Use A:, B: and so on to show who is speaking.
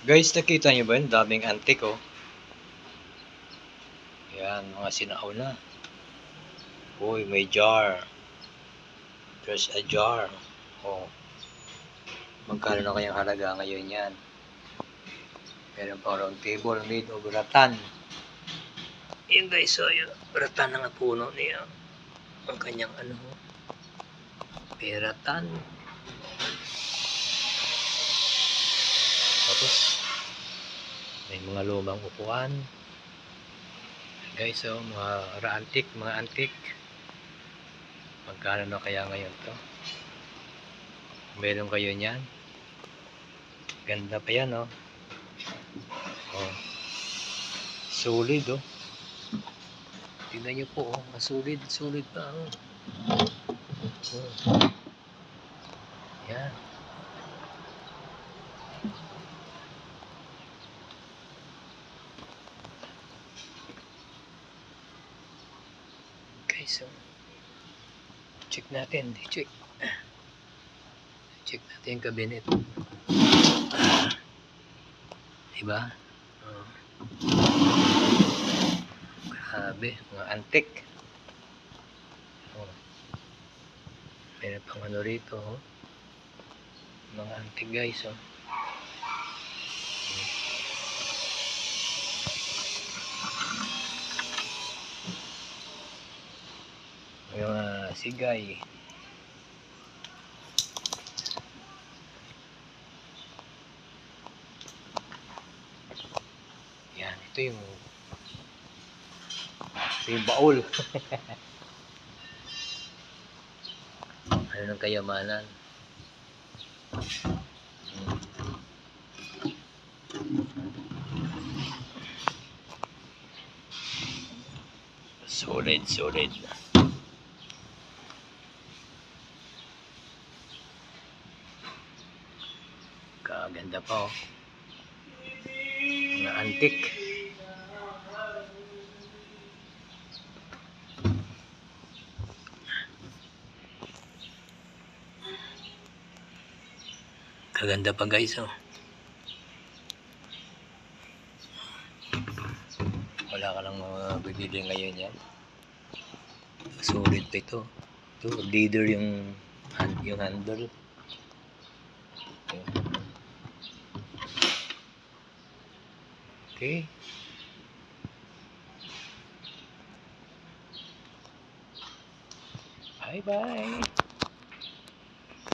A: Guys, nakita niyo ba yun? Daming antik, oh. Yan, mga sinaw na. Uy, may jar. There's a jar. Oh. Magkano na kayang halaga ngayon yan? Meron pang round table made of rattan. Yan guys, so yun. Rattan na nga puno niya. Ang kanyang ano. Rattan. Tapos, may mga lumang upuan. Guys, so mga antik. Magkano na kaya ngayon to? Meron kayo niyan? Ganda pa yan, oh. Oh. Solid, oh. Tingnan nyo po, oh. Solid pa, oh. Oh. Yan. Okay, so check natin. Check natin yung cabinet. Diba? Oh. Grabe, mga antik. Oh. Meron pang ano rito, oh. Mga antik guys, oh. Yung sigay. Yan, ito yung baul. Ano ng kayamanan. Solid. Kaganda pa, oh. Mga antik. Kaganda pa guys, oh. Wala ka lang bibili ngayon yan. Solid pa ito. Ito, leader yung handle. Okay. Bye-bye.